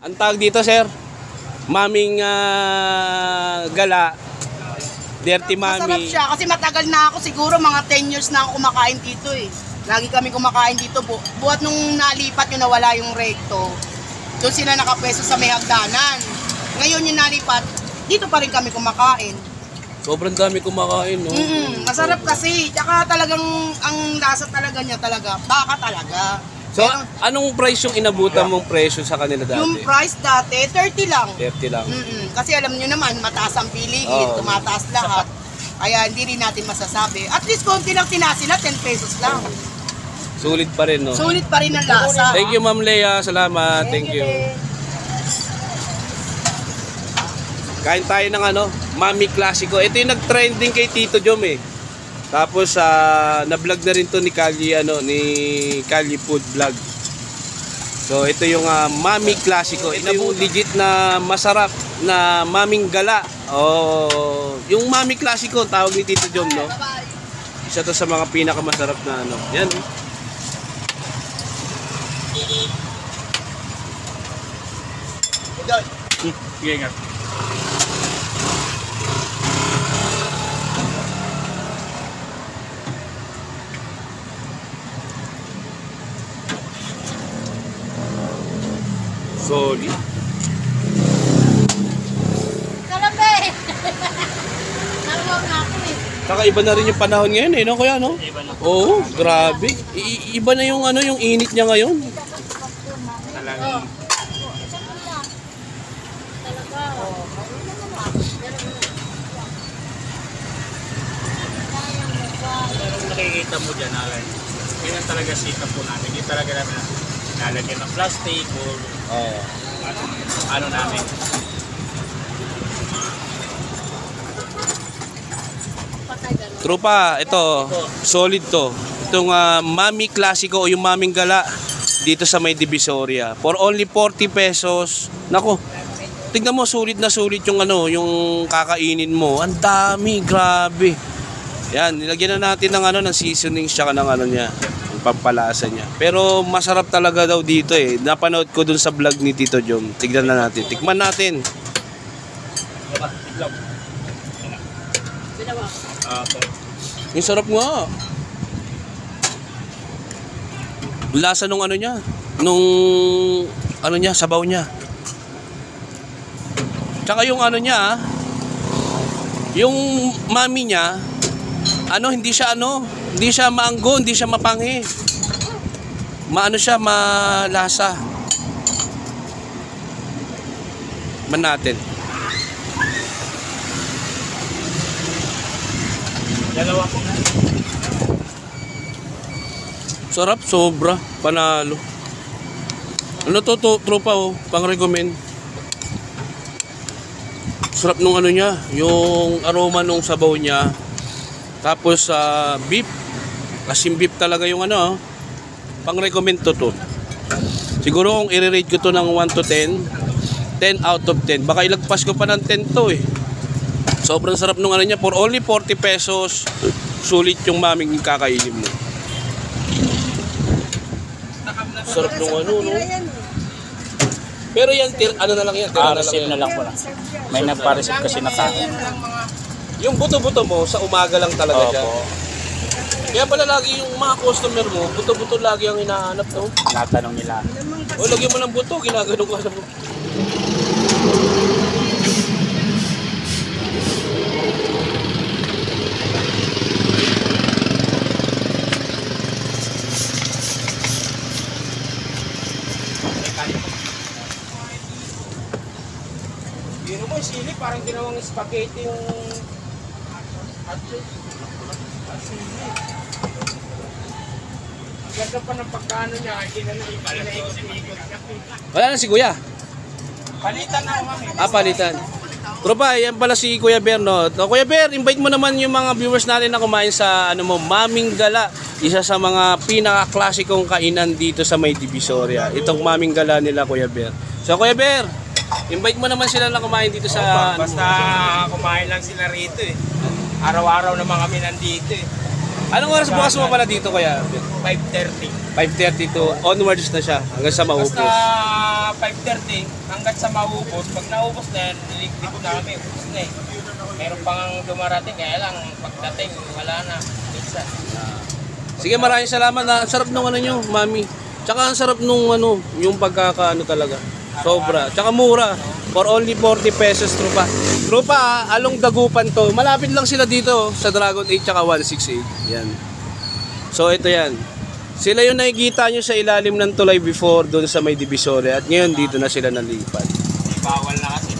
Ang tawag dito, sir? Maming gala. Dirty Masarap Mami. siya kasi matagal na ako, siguro mga 10 years na ako kumakain dito eh. Lagi kami kumakain dito. Buhat nung nalipat yung nawala yung recto, doon sila nakapwesto sa may hagdanan. Ngayon yung nalipat, dito pa rin kami kumakain. Sobrang dami kumakain, no? Masarap kasi. Tsaka talagang, ang lasa talaga niya talaga, baka talaga. So, anong price yung inabutan mong presyo sa kanila dati? Yung price dati, 30 lang. 30 lang. Kasi alam nyo naman, mataas ang bilihin, Oo. tumataas lahat. Kaya hindi rin natin masasabi. At least konti lang tinasi na, 10 pesos lang. Sulit pa rin, no? Sulit pa rin ang lasa. Thank you, Ma'am Lea. Salamat. Thank you. Kain tayo ng Mami Classico. Ito yung nag-trending kay Tito Jom eh. Tapos na-vlog na rin to ni Kali ni Kali Food Vlog. So ito yung Mami Classico. Ito yung legit na masarap na maming gala. Oh, yung Mami Classico tawag ni Tito Jom, no? Isa to sa mga pinakamasarap na Yan. Sige nga. Solid. Kalambe! Naluwag na ako eh. Saka iba na rin yung panahon ngayon no kuya, no? Oo, grabe. Iba na yung yung init niya ngayon. Talagang. Pero nakikita mo dyan, yan talaga sita po namin. Hindi talaga namin nalagyan ng plastic o ano namin. Tropa, ito, solid to. Itong Mami Classico o yung Maming Gala dito sa may Divisoria. For only 40 pesos. Nako, tignan mo, sulit na sulit yung yung kakainin mo. Ang dami, grabe. Yan, nilagyan na natin ng ng seasoning tsaka ng niya, yung pampalasa niya. Pero masarap talaga daw dito eh. Napanood ko dun sa vlog ni Tito Jom. Tignan na natin. Tikman natin. Yung sarap nga. Lasa nung niya, nung niya, sabaw niya. Tsaka yung niya, yung mami niya, hindi siya maanggo, hindi siya mapanghi. Siya, malasa. Man natin. Dalawa po na. Sarap, sobra, panalo. Tropa pang-recommend. Sarap nung niya, yung aroma nung sabaw niya. Tapos beef, kasing beef talaga yung pang-recommend to. Siguro kung i-rate ko to ng 1 to 10, 10 out of 10. Baka ilagpas ko pa ng 10 to eh. Sobrang sarap nung niya, for only 40 pesos, sulit yung maming kakainin mo. Sarap nung no? Pero yan, na lang yan? Receive na lang po na. May nagpa-receive kasi na tayo. Yung buto-buto mo, sa umaga lang talaga siya. Kaya pala lagi yung mga customer mo, buto-buto lagi ang hinahanap, no? Natanong nila. O, lagyan mo ng buto, ginagano ka na mo. Biro mo, sili, parang ginawang spaghetti yung sili. Ganda pa ng pagkano niya, wala na si Kuya. Palitan na ako kami. Palitan. Tropa, yan pala si Kuya Ber, no? Kuya Ber, invite mo naman yung mga viewers natin na kumain sa Maming Gala. Isa sa mga pinaka-klasikong kainan dito sa may Divisoria. Itong Maming Gala nila, Kuya Ber. So, Kuya Ber, invite mo naman sila na kumain dito sa... Basta kumain lang sila rito eh. Araw-araw naman kami nandito eh. Anong oras bukas mo pala dito, Kuya? 5:30. 5:30 to onwards na siya hanggang sa maubos. Basta mga 5:30 hanggang sa maubos. Pag naubos na yan, niligpit na kami. Ubos na eh. Meron pang dumarating, kaya lang pagdating, wala na. Minsan. Sige, maraming salamat. Ang sarap nung ano nyo, mami. Tsaka ang sarap nung ano, yung pagkakaano talaga. Sobra. Tsaka mura. For only 40 pesos, trupa. Trupa, along Dagupan to. Malapit lang sila dito sa Dragon 8 tsaka 168. Yan. So, ito yan. Sila yung nakikita nyo sa ilalim ng tulay before doon sa may Divisoria. At ngayon, dito na sila nalipat. Bawal na kasi.